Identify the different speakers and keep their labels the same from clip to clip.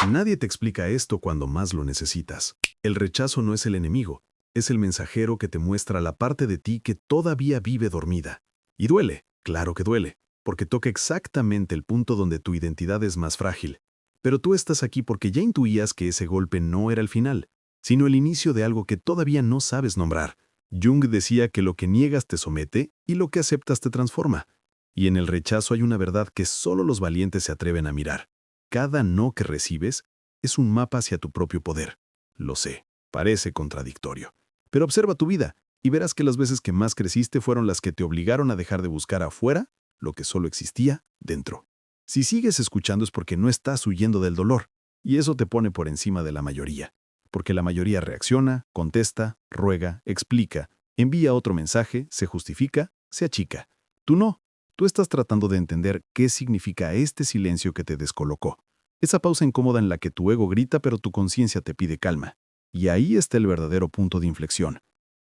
Speaker 1: Nadie te explica esto cuando más lo necesitas. El rechazo no es el enemigo, es el mensajero que te muestra la parte de ti que todavía vive dormida. Y duele, claro que duele, porque toca exactamente el punto donde tu identidad es más frágil. Pero tú estás aquí porque ya intuías que ese golpe no era el final, sino el inicio de algo que todavía no sabes nombrar. Jung decía que lo que niegas te somete y lo que aceptas te transforma. Y en el rechazo hay una verdad que solo los valientes se atreven a mirar. Cada no que recibes es un mapa hacia tu propio poder. Lo sé, parece contradictorio. Pero observa tu vida y verás que las veces que más creciste fueron las que te obligaron a dejar de buscar afuera lo que solo existía dentro. Si sigues escuchando es porque no estás huyendo del dolor, y eso te pone por encima de la mayoría. Porque la mayoría reacciona, contesta, ruega, explica, envía otro mensaje, se justifica, se achica. Tú no. Tú estás tratando de entender qué significa este silencio que te descolocó. Esa pausa incómoda en la que tu ego grita pero tu conciencia te pide calma. Y ahí está el verdadero punto de inflexión.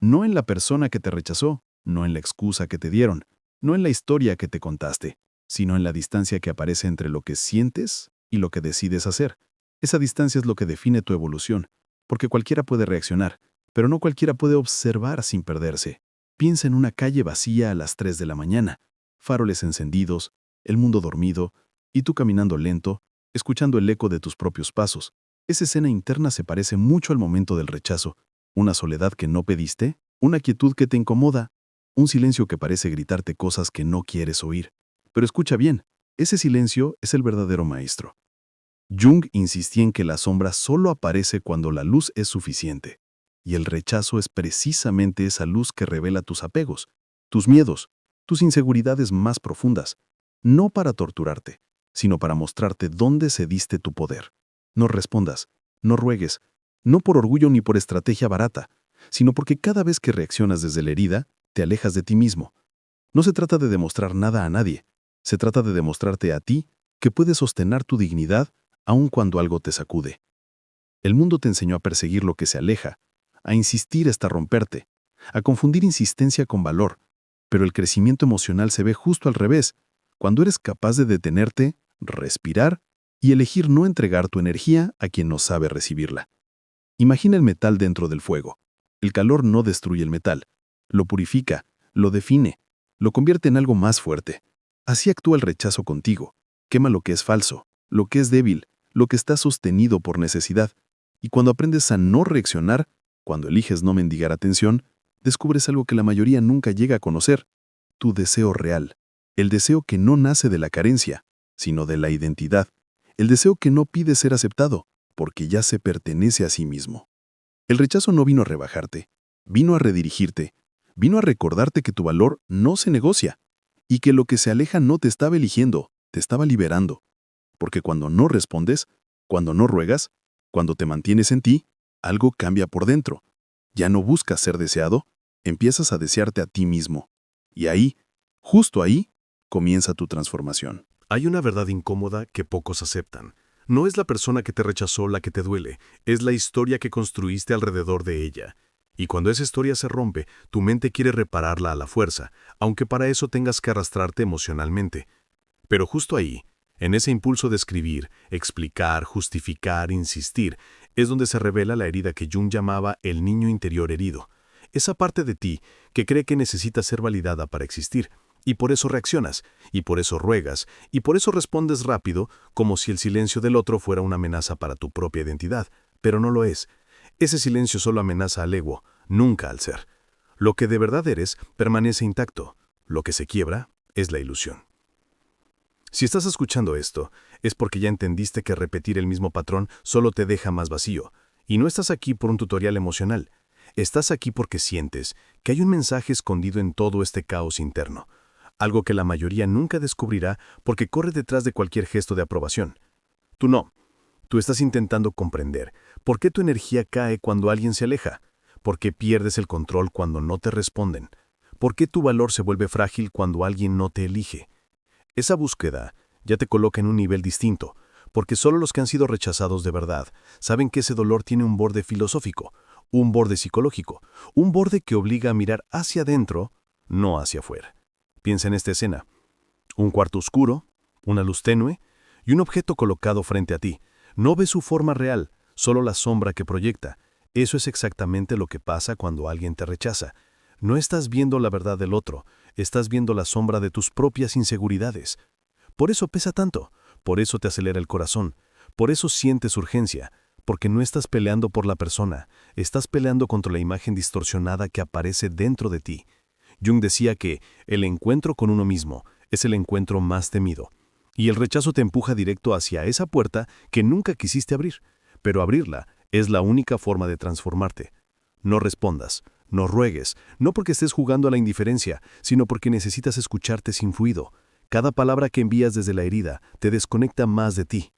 Speaker 1: No en la persona que te rechazó, no en la excusa que te dieron, no en la historia que te contaste, sino en la distancia que aparece entre lo que sientes y lo que decides hacer. Esa distancia es lo que define tu evolución, porque cualquiera puede reaccionar, pero no cualquiera puede observar sin perderse. Piensa en una calle vacía a las 3 de la mañana, faroles encendidos, el mundo dormido, y tú caminando lento, escuchando el eco de tus propios pasos. Esa escena interna se parece mucho al momento del rechazo, una soledad que no pediste, una quietud que te incomoda, un silencio que parece gritarte cosas que no quieres oír. Pero escucha bien, ese silencio es el verdadero maestro. Jung insistía en que la sombra solo aparece cuando la luz es suficiente, y el rechazo es precisamente esa luz que revela tus apegos, tus miedos, tus inseguridades más profundas, no para torturarte, sino para mostrarte dónde cediste tu poder. No respondas, no ruegues, no por orgullo ni por estrategia barata, sino porque cada vez que reaccionas desde la herida, te alejas de ti mismo. No se trata de demostrar nada a nadie, se trata de demostrarte a ti que puedes sostener tu dignidad aun cuando algo te sacude. El mundo te enseñó a perseguir lo que se aleja, a insistir hasta romperte, a confundir insistencia con valor, pero el crecimiento emocional se ve justo al revés, cuando eres capaz de detenerte, respirar y elegir no entregar tu energía a quien no sabe recibirla. Imagina el metal dentro del fuego. El calor no destruye el metal, lo purifica, lo define, lo convierte en algo más fuerte. Así actúa el rechazo contigo. Quema lo que es falso, lo que es débil, lo que está sostenido por necesidad. Y cuando aprendes a no reaccionar, cuando eliges no mendigar atención, descubres algo que la mayoría nunca llega a conocer: tu deseo real. El deseo que no nace de la carencia, sino de la identidad. El deseo que no pide ser aceptado, porque ya se pertenece a sí mismo. El rechazo no vino a rebajarte, vino a redirigirte, vino a recordarte que tu valor no se negocia, y que lo que se aleja no te estaba eligiendo, te estaba liberando. Porque cuando no respondes, cuando no ruegas, cuando te mantienes en ti, algo cambia por dentro. Ya no buscas ser deseado, empiezas a desearte a ti mismo. Y ahí, justo ahí, comienza tu transformación.
Speaker 2: Hay una verdad incómoda que pocos aceptan. No es la persona que te rechazó la que te duele, es la historia que construiste alrededor de ella. Y cuando esa historia se rompe, tu mente quiere repararla a la fuerza, aunque para eso tengas que arrastrarte emocionalmente. Pero justo ahí, en ese impulso de escribir, explicar, justificar, insistir, es donde se revela la herida que Jung llamaba el niño interior herido. Esa parte de ti que cree que necesita ser validada para existir, y por eso reaccionas, y por eso ruegas, y por eso respondes rápido, como si el silencio del otro fuera una amenaza para tu propia identidad, pero no lo es. Ese silencio solo amenaza al ego, nunca al ser. Lo que de verdad eres permanece intacto, lo que se quiebra es la ilusión. Si estás escuchando esto, es porque ya entendiste que repetir el mismo patrón solo te deja más vacío, y no estás aquí por un tutorial emocional. Estás aquí porque sientes que hay un mensaje escondido en todo este caos interno, algo que la mayoría nunca descubrirá porque corre detrás de cualquier gesto de aprobación. Tú no. Tú estás intentando comprender por qué tu energía cae cuando alguien se aleja, por qué pierdes el control cuando no te responden, por qué tu valor se vuelve frágil cuando alguien no te elige. Esa búsqueda ya te coloca en un nivel distinto, porque solo los que han sido rechazados de verdad saben que ese dolor tiene un borde filosófico, un borde psicológico, un borde que obliga a mirar hacia adentro, no hacia afuera. Piensa en esta escena: un cuarto oscuro, una luz tenue y un objeto colocado frente a ti. No ves su forma real, solo la sombra que proyecta. Eso es exactamente lo que pasa cuando alguien te rechaza. No estás viendo la verdad del otro, estás viendo la sombra de tus propias inseguridades. Por eso pesa tanto, por eso te acelera el corazón, por eso sientes urgencia, porque no estás peleando por la persona, estás peleando contra la imagen distorsionada que aparece dentro de ti. Jung decía que el encuentro con uno mismo es el encuentro más temido, y el rechazo te empuja directo hacia esa puerta que nunca quisiste abrir, pero abrirla es la única forma de transformarte. No respondas, no ruegues, no porque estés jugando a la indiferencia, sino porque necesitas escucharte sin fluido. Cada palabra que envías desde la herida te desconecta más de ti.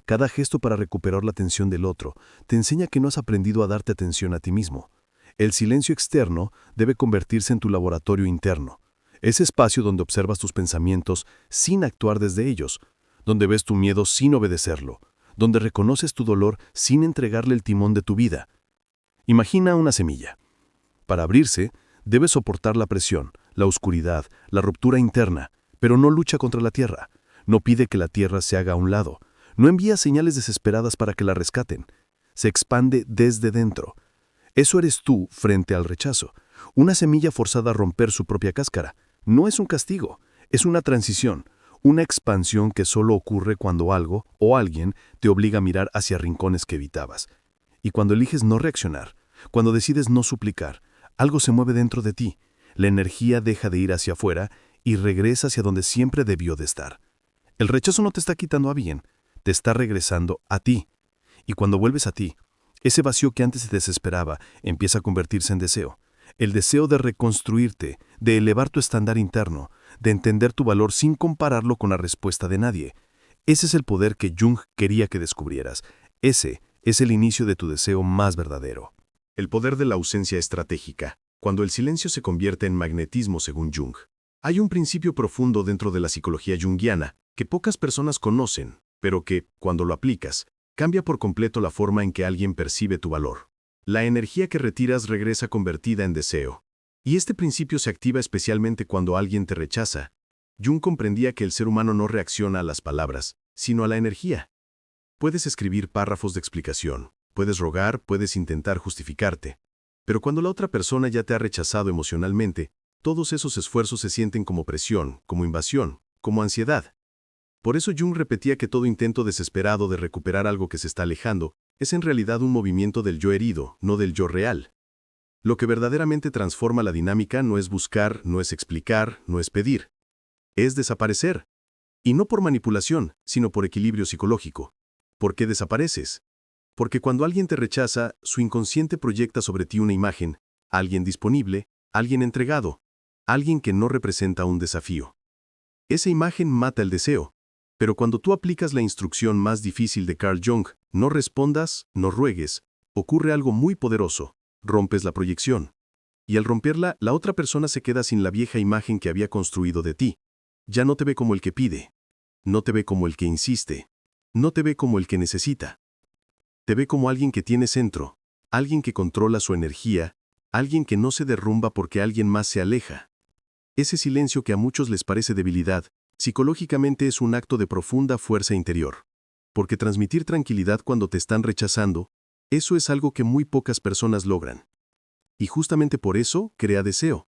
Speaker 2: Cada gesto para recuperar la atención del otro te enseña que no has aprendido a darte atención a ti mismo. El silencio externo debe convertirse en tu laboratorio interno. Ese espacio donde observas tus pensamientos sin actuar desde ellos, donde ves tu miedo sin obedecerlo, donde reconoces tu dolor sin entregarle el timón de tu vida. Imagina una semilla. Para abrirse, debe soportar la presión, la oscuridad, la ruptura interna, pero no lucha contra la tierra. No pide que la tierra se haga a un lado. No envía señales desesperadas para que la rescaten. Se expande desde dentro. Eso eres tú frente al rechazo. Una semilla forzada a romper su propia cáscara. No es un castigo, es una transición, una expansión que solo ocurre cuando algo o alguien te obliga a mirar hacia rincones que evitabas. Y cuando eliges no reaccionar, cuando decides no suplicar, algo se mueve dentro de ti. La energía deja de ir hacia afuera y regresa hacia donde siempre debió de estar. El rechazo no te está quitando a bien, te está regresando a ti. Y cuando vuelves a ti, ese vacío que antes te desesperaba empieza a convertirse en deseo. El deseo de reconstruirte, de elevar tu estándar interno, de entender tu valor sin compararlo con la respuesta de nadie. Ese es el poder que Jung quería que descubrieras. Ese es el inicio de tu deseo más verdadero.
Speaker 1: El poder de la ausencia estratégica, cuando el silencio se convierte en magnetismo según Jung. Hay un principio profundo dentro de la psicología junguiana que pocas personas conocen, pero que, cuando lo aplicas, cambia por completo la forma en que alguien percibe tu valor. La energía que retiras regresa convertida en deseo. Y este principio se activa especialmente cuando alguien te rechaza. Jung comprendía que el ser humano no reacciona a las palabras, sino a la energía. Puedes escribir párrafos de explicación, puedes rogar, puedes intentar justificarte. Pero cuando la otra persona ya te ha rechazado emocionalmente, todos esos esfuerzos se sienten como presión, como invasión, como ansiedad. Por eso Jung repetía que todo intento desesperado de recuperar algo que se está alejando es en realidad un movimiento del yo herido, no del yo real. Lo que verdaderamente transforma la dinámica no es buscar, no es explicar, no es pedir. Es desaparecer. Y no por manipulación, sino por equilibrio psicológico. ¿Por qué desapareces? Porque cuando alguien te rechaza, su inconsciente proyecta sobre ti una imagen, alguien disponible, alguien entregado, alguien que no representa un desafío. Esa imagen mata el deseo. Pero cuando tú aplicas la instrucción más difícil de Carl Jung, no respondas, no ruegues, ocurre algo muy poderoso. Rompes la proyección. Y al romperla, la otra persona se queda sin la vieja imagen que había construido de ti. Ya no te ve como el que pide. No te ve como el que insiste. No te ve como el que necesita. Te ve como alguien que tiene centro, alguien que controla su energía, alguien que no se derrumba porque alguien más se aleja. Ese silencio que a muchos les parece debilidad, psicológicamente es un acto de profunda fuerza interior. Porque transmitir tranquilidad cuando te están rechazando, eso es algo que muy pocas personas logran. Y justamente por eso crea deseo.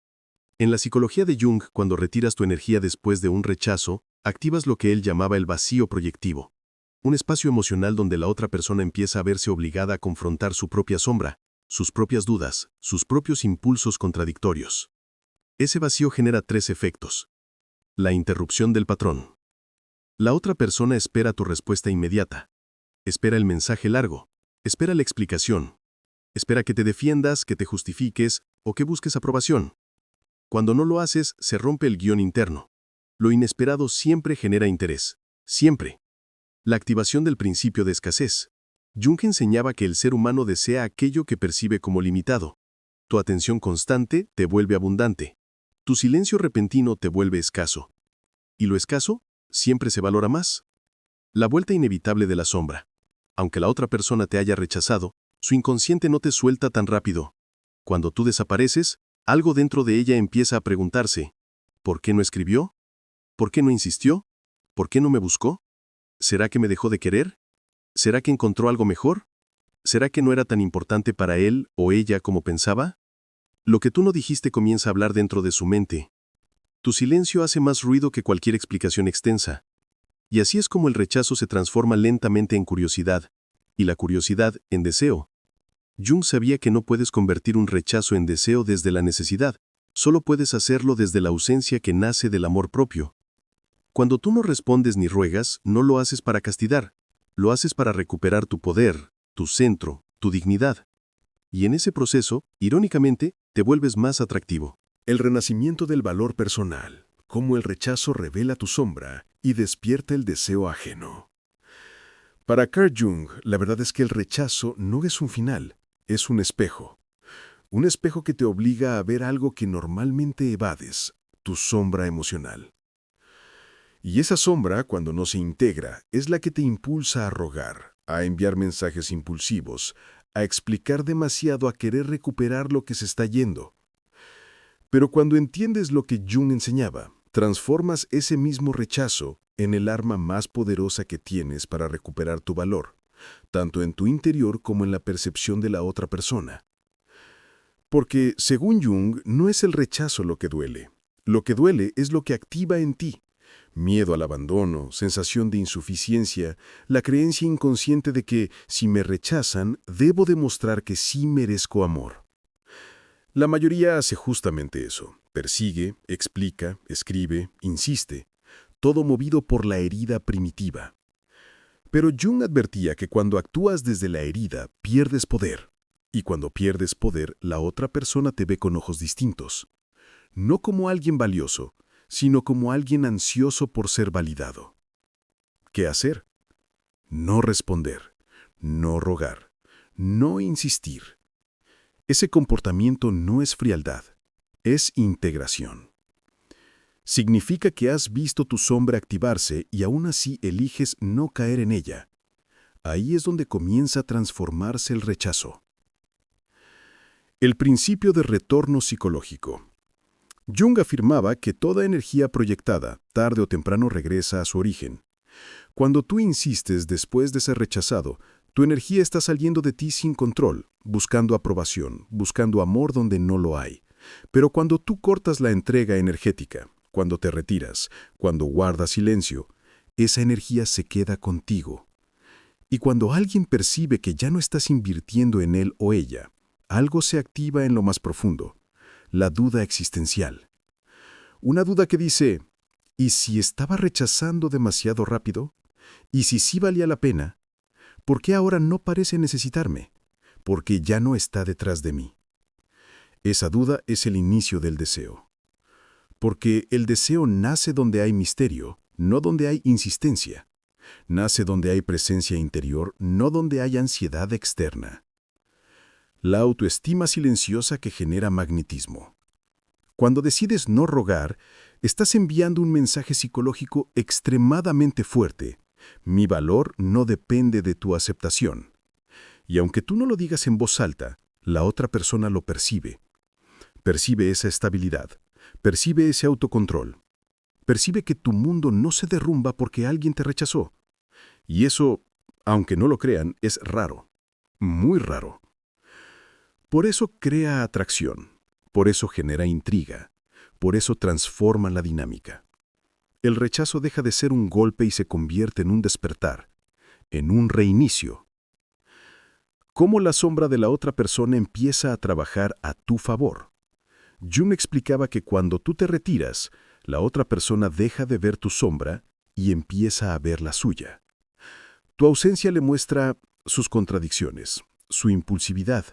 Speaker 1: En la psicología de Jung, cuando retiras tu energía después de un rechazo, activas lo que él llamaba el vacío proyectivo. Un espacio emocional donde la otra persona empieza a verse obligada a confrontar su propia sombra, sus propias dudas, sus propios impulsos contradictorios. Ese vacío genera 3 efectos. La interrupción del patrón. La otra persona espera tu respuesta inmediata. Espera el mensaje largo. Espera la explicación. Espera que te defiendas, que te justifiques o que busques aprobación. Cuando no lo haces, se rompe el guión interno. Lo inesperado siempre genera interés. Siempre. La activación del principio de escasez. Jung enseñaba que el ser humano desea aquello que percibe como limitado. Tu atención constante te vuelve abundante. Tu silencio repentino te vuelve escaso. ¿Y lo escaso? Siempre se valora más. La vuelta inevitable de la sombra. Aunque la otra persona te haya rechazado, su inconsciente no te suelta tan rápido. Cuando tú desapareces, algo dentro de ella empieza a preguntarse, ¿por qué no escribió? ¿Por qué no insistió? ¿Por qué no me buscó? ¿Será que me dejó de querer?
Speaker 2: ¿Será que encontró algo mejor? ¿Será que no era tan importante para él o ella como pensaba? Lo que tú no dijiste comienza a hablar dentro de su mente. Tu silencio hace más ruido que cualquier explicación extensa. Y así es como el rechazo se transforma lentamente en curiosidad, y la curiosidad en deseo. Jung sabía que no puedes convertir un rechazo en deseo desde la necesidad, solo puedes hacerlo desde la ausencia que nace del amor propio. Cuando tú no respondes ni ruegas, no lo haces para castigar, lo haces para recuperar tu poder, tu centro, tu dignidad. Y en ese proceso, irónicamente, te vuelves más atractivo.
Speaker 1: El renacimiento del valor personal, cómo el rechazo revela tu sombra y despierta el deseo ajeno. Para Carl Jung, la verdad es que el rechazo no es un final, es un espejo. Un espejo que te obliga a ver algo que normalmente evades, tu sombra emocional. Y esa sombra, cuando no se integra, es la que te impulsa a rogar, a enviar mensajes impulsivos, a explicar demasiado, a querer recuperar lo que se está yendo. Pero cuando entiendes lo que Jung enseñaba, transformas ese mismo rechazo en el arma más poderosa que tienes para recuperar tu valor, tanto en tu interior como en la percepción de la otra persona. Porque, según Jung, no es el rechazo lo que duele es lo que activa en ti. Miedo al abandono, sensación de insuficiencia, la creencia inconsciente de que, si me rechazan, debo demostrar que sí merezco amor. La mayoría hace justamente eso. Persigue, explica, escribe, insiste, todo movido por la herida primitiva. Pero Jung advertía que cuando actúas desde la herida, pierdes poder. Y cuando pierdes poder, la otra persona te ve con ojos distintos. No como alguien valioso, sino como alguien ansioso por ser validado. ¿Qué hacer? No responder, no rogar, no insistir. Ese comportamiento no es frialdad, es integración. Significa que has visto tu sombra activarse y aún así eliges no caer en ella. Ahí es donde comienza a transformarse el rechazo. El principio de retorno psicológico. Jung afirmaba que toda energía proyectada, tarde o temprano, regresa a su origen. Cuando tú insistes después de ser rechazado, tu energía está saliendo de ti sin control, buscando aprobación, buscando amor donde no lo hay. Pero cuando tú cortas la entrega energética, cuando te retiras, cuando guardas silencio, esa energía se queda contigo. Y cuando alguien percibe que ya no estás invirtiendo en él o ella, algo se activa en lo más profundo, la duda existencial. Una duda que dice, ¿y si estaba rechazando demasiado rápido? ¿Y si sí valía la pena? ¿Por qué ahora no parece necesitarme? Porque ya no está detrás de mí. Esa duda es el inicio del deseo. Porque el deseo nace donde hay misterio, no donde hay insistencia. Nace donde hay presencia interior, no donde hay ansiedad externa. La autoestima silenciosa que genera magnetismo. Cuando decides no rogar, estás enviando un mensaje psicológico extremadamente fuerte. Mi valor no depende de tu aceptación. Y aunque tú no lo digas en voz alta, la otra persona lo percibe. Percibe esa estabilidad, percibe ese autocontrol. Percibe que tu mundo no se derrumba porque alguien te rechazó. Y eso, aunque no lo crean, es raro, muy raro. Por eso crea atracción, por eso genera intriga, por eso transforma la dinámica. El rechazo deja de ser un golpe y se convierte en un despertar, en un reinicio. ¿Cómo la sombra de la otra persona empieza a trabajar a tu favor? Jung explicaba que cuando tú te retiras, la otra persona deja de ver tu sombra y empieza a ver la suya. Tu ausencia le muestra sus contradicciones, su impulsividad,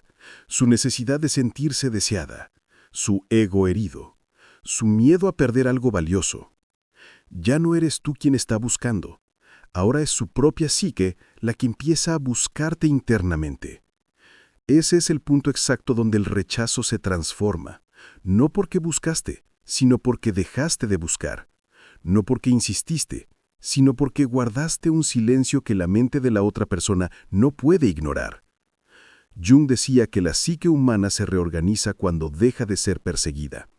Speaker 1: su necesidad de sentirse deseada, su ego herido, su miedo a perder algo valioso. Ya no eres tú quien está buscando. Ahora es su propia psique la que empieza a buscarte internamente. Ese es el punto exacto donde el rechazo se transforma, no porque buscaste, sino porque dejaste de buscar, no porque insististe, sino porque guardaste un silencio que la mente de la otra persona no puede ignorar. Jung decía que la psique humana se reorganiza cuando deja de ser perseguida.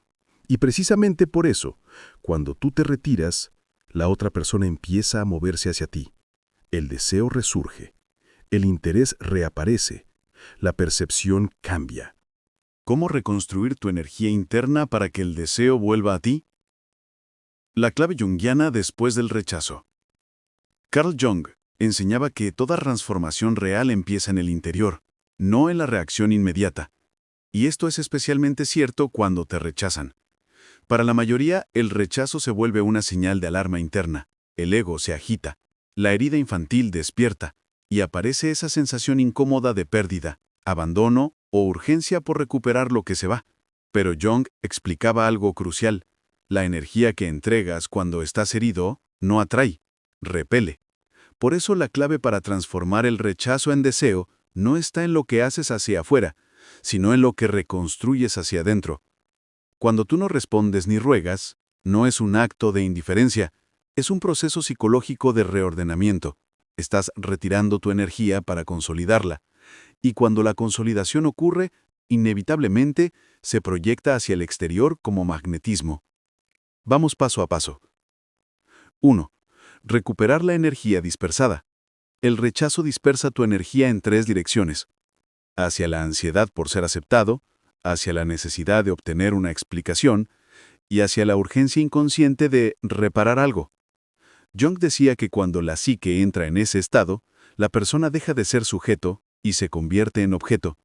Speaker 1: Y precisamente por eso, cuando tú te retiras, la otra persona empieza a moverse hacia ti. El deseo resurge.
Speaker 2: el interés reaparece, la percepción cambia.
Speaker 1: ¿Cómo reconstruir tu energía interna para que el deseo vuelva a ti? La clave junguiana después del rechazo. Carl Jung enseñaba que toda transformación real empieza en el interior, no en la reacción inmediata. Y esto es especialmente cierto cuando te rechazan. Para la mayoría, el rechazo se vuelve una señal de alarma interna. El ego se agita, la herida infantil despierta, y aparece esa sensación incómoda de pérdida, abandono o urgencia por recuperar lo que se va. Pero Jung explicaba algo crucial. La energía que entregas cuando estás herido no atrae, repele. Por eso la clave para transformar el rechazo en deseo no está en lo que haces hacia afuera, sino en lo que reconstruyes hacia adentro. Cuando tú no respondes ni ruegas, no es un acto de indiferencia, es un proceso psicológico de reordenamiento. Estás retirando tu energía para consolidarla. Y cuando la consolidación ocurre, inevitablemente se proyecta hacia el exterior como magnetismo. Vamos paso a paso. 1. Recuperar la energía dispersada. El rechazo dispersa tu energía en 3 direcciones. Hacia la ansiedad por ser aceptado, hacia la necesidad de obtener una explicación y hacia la urgencia inconsciente de reparar algo. Jung decía que cuando la psique entra en ese estado, la persona deja de ser sujeto y se convierte en objeto.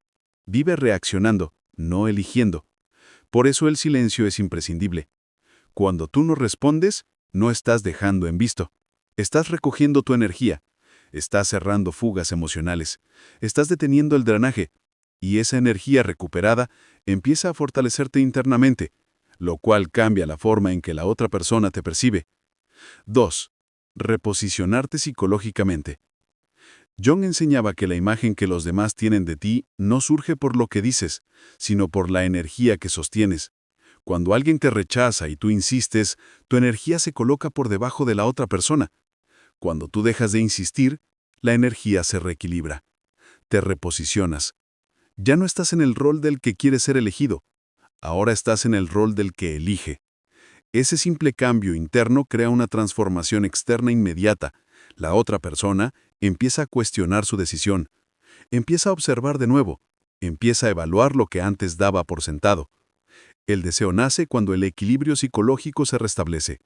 Speaker 1: Vive reaccionando, no eligiendo. Por eso el silencio es imprescindible. Cuando tú no respondes, no estás dejando en visto. Estás recogiendo tu energía. Estás cerrando fugas emocionales. Estás deteniendo el drenaje. Y esa energía recuperada empieza a fortalecerte internamente, lo cual cambia la forma en que la otra persona te percibe. 2. Reposicionarte psicológicamente. Jung enseñaba que la imagen que los demás tienen de ti no surge por lo que dices, sino por la energía que sostienes. Cuando alguien te rechaza y tú insistes, tu energía se coloca por debajo de la otra persona. Cuando tú dejas de insistir, la energía se reequilibra. Te reposicionas. Ya no estás en el rol del que quiere ser elegido. Ahora estás en el rol del que elige. Ese simple cambio interno crea una transformación externa inmediata. La otra persona empieza a cuestionar su decisión. Empieza a observar de nuevo. Empieza a evaluar lo que antes daba por sentado. El deseo nace cuando el equilibrio psicológico se restablece.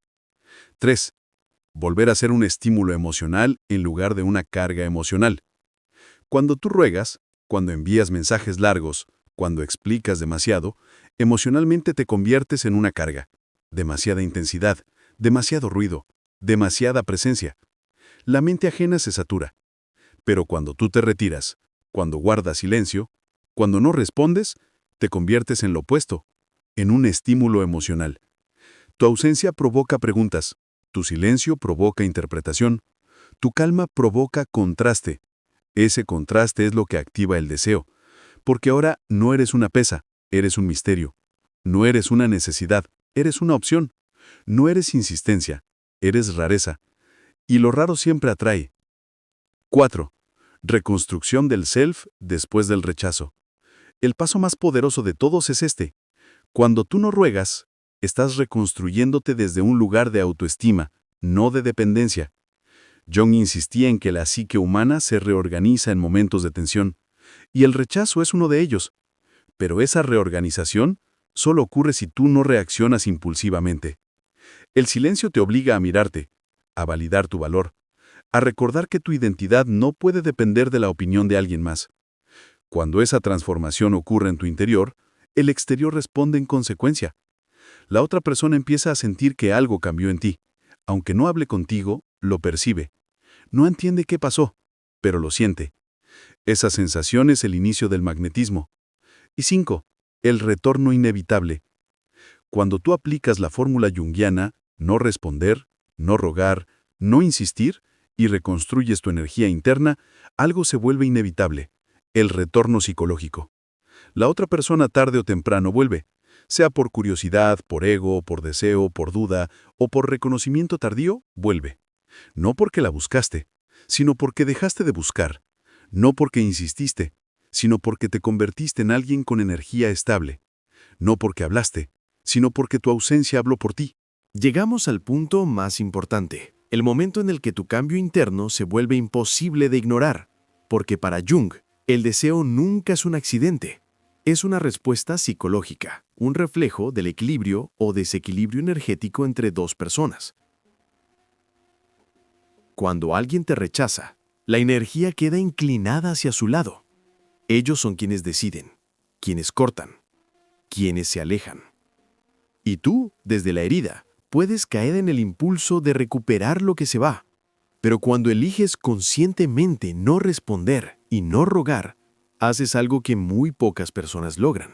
Speaker 1: 3. Volver a ser un estímulo emocional en lugar de una carga emocional. Cuando tú ruegas, cuando envías mensajes largos, cuando explicas demasiado, emocionalmente te conviertes en una carga. Demasiada intensidad, demasiado ruido, demasiada presencia. La mente ajena se satura. Pero cuando tú te retiras, cuando guardas silencio, cuando no respondes, te conviertes en lo opuesto, en un estímulo emocional. Tu ausencia provoca preguntas, tu silencio provoca interpretación, tu calma provoca contraste. Ese contraste es lo que activa el deseo, porque ahora no eres una pesa, eres un misterio. No eres una necesidad, eres una opción. No eres insistencia, eres rareza. Y lo raro siempre atrae. 4. Reconstrucción del self después del rechazo. El paso más poderoso de todos es este. Cuando tú no ruegas, estás reconstruyéndote desde un lugar de autoestima, no de dependencia. Jung insistía en que la psique humana se reorganiza en momentos de tensión, y el rechazo es uno de ellos. Pero esa reorganización solo ocurre si tú no reaccionas impulsivamente. El silencio te obliga a mirarte, a validar tu valor, a recordar que tu identidad no puede depender de la opinión de alguien más. Cuando esa transformación ocurre en tu interior, el exterior responde en consecuencia. La otra persona empieza a sentir que algo cambió en ti. Aunque no hable contigo, lo percibe. No entiende qué pasó, pero lo siente. Esa sensación es el inicio del magnetismo. Y 5. El retorno inevitable. Cuando tú aplicas la fórmula junguiana, no responder, no rogar, no insistir, y reconstruyes tu energía interna, algo se vuelve inevitable, el retorno psicológico. La otra persona tarde o temprano vuelve, sea por curiosidad, por ego, por deseo, por duda o por reconocimiento tardío, vuelve. No porque la buscaste, sino porque dejaste de buscar. No porque insististe, sino porque te convertiste en alguien con energía estable. No porque hablaste, sino porque tu ausencia habló por ti.
Speaker 3: Llegamos al punto más importante, el momento en el que tu cambio interno se vuelve imposible de ignorar. Porque para Jung, el deseo nunca es un accidente. Es una respuesta psicológica, un reflejo del equilibrio o desequilibrio energético entre dos personas. Cuando alguien te rechaza, la energía queda inclinada hacia su lado. Ellos son quienes deciden, quienes cortan, quienes se alejan. Y tú, desde la herida, puedes caer en el impulso de recuperar lo que se va. Pero cuando eliges conscientemente no responder y no rogar, haces algo que muy pocas personas logran.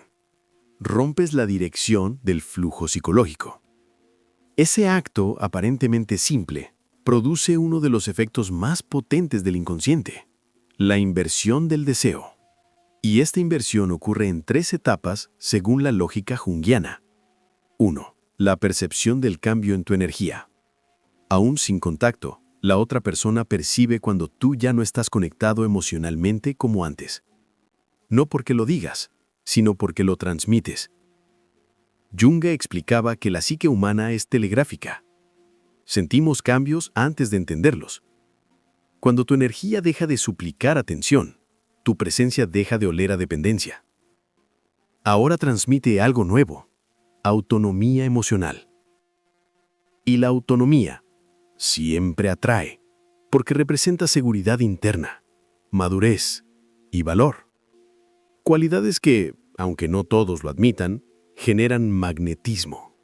Speaker 3: Rompes la dirección del flujo psicológico. Ese acto, aparentemente simple, produce uno de los efectos más potentes del inconsciente, la inversión del deseo. Y esta inversión ocurre en 3 etapas según la lógica junguiana. 1. La percepción del cambio en tu energía. Aún sin contacto, la otra persona percibe cuando tú ya no estás conectado emocionalmente como antes. No porque lo digas, sino porque lo transmites. Jung explicaba que la psique humana es telegráfica. Sentimos cambios antes de entenderlos. Cuando tu energía deja de suplicar atención, tu presencia deja de oler a dependencia. Ahora transmite algo nuevo, autonomía emocional. Y la autonomía siempre atrae, porque representa seguridad interna, madurez y valor. Cualidades que, aunque no todos lo admitan, generan magnetismo.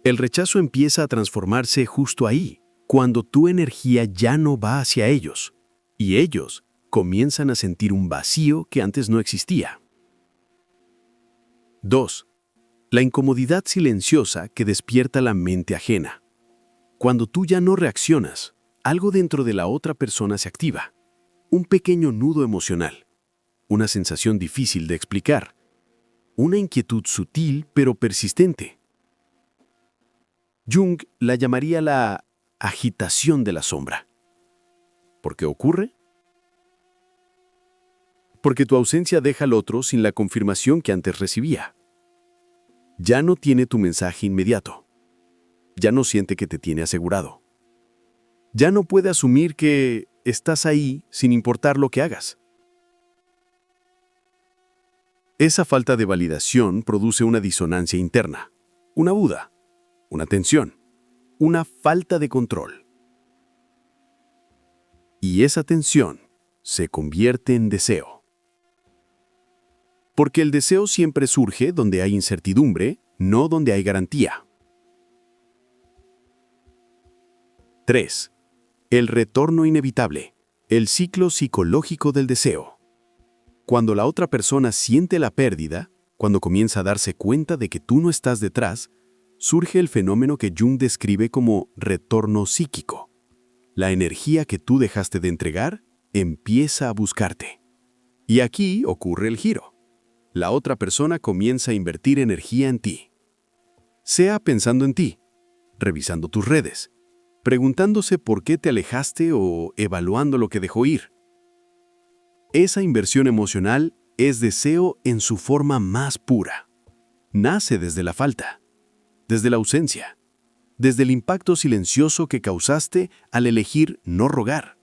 Speaker 3: El rechazo empieza a transformarse justo ahí, cuando tu energía ya no va hacia ellos, y ellos comienzan a sentir un vacío que antes no existía. 2. La incomodidad silenciosa que despierta la mente ajena. Cuando tú ya no reaccionas, algo dentro de la otra persona se activa. Un pequeño nudo emocional, una sensación difícil de explicar, una inquietud sutil pero persistente. Jung la llamaría la agitación de la sombra. ¿Por qué ocurre? Porque tu ausencia deja al otro sin la confirmación que antes recibía. Ya no tiene tu mensaje inmediato. Ya no siente que te tiene asegurado. Ya no puede asumir que estás ahí sin importar lo que hagas. Esa falta de validación produce una disonancia interna, una duda, una tensión, una falta de control. Y esa tensión se convierte en deseo. Porque el deseo siempre surge donde hay incertidumbre, no donde hay garantía. 3. El retorno inevitable, el ciclo psicológico del deseo. Cuando la otra persona siente la pérdida, cuando comienza a darse cuenta de que tú no estás detrás, surge el fenómeno que Jung describe como retorno psíquico. La energía que tú dejaste de entregar empieza a buscarte. Y aquí ocurre el giro. La otra persona comienza a invertir energía en ti. Sea pensando en ti, revisando tus redes, preguntándose por qué te alejaste o evaluando lo que dejó ir. Esa inversión emocional es deseo en su forma más pura. Nace desde la falta, desde la ausencia, desde el impacto silencioso que causaste al elegir no rogar.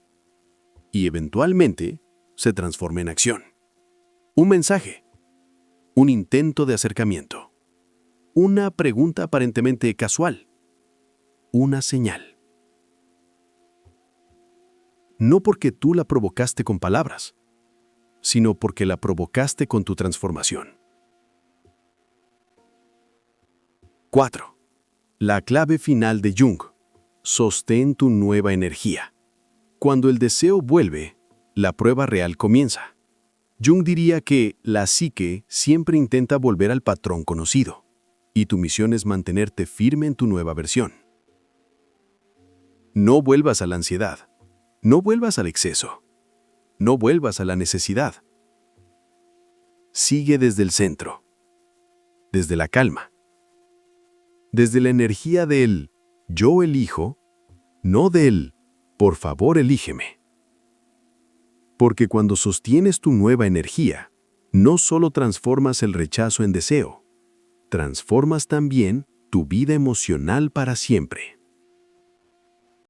Speaker 3: Y eventualmente se transforma en acción. Un mensaje, un intento de acercamiento, una pregunta aparentemente casual, una señal. No porque tú la provocaste con palabras, sino porque la provocaste con tu transformación. 4. La clave final de Jung. Sostén tu nueva energía. Cuando el deseo vuelve, la prueba real comienza. Jung diría que la psique siempre intenta volver al patrón conocido, y tu misión es mantenerte firme en tu nueva versión. No vuelvas a la ansiedad, no vuelvas al exceso, no vuelvas a la necesidad. Sigue desde el centro, desde la calma, desde la energía del yo elijo, no del por favor elígeme. Porque cuando sostienes tu nueva energía, no solo transformas el rechazo en deseo, transformas también tu vida emocional para siempre.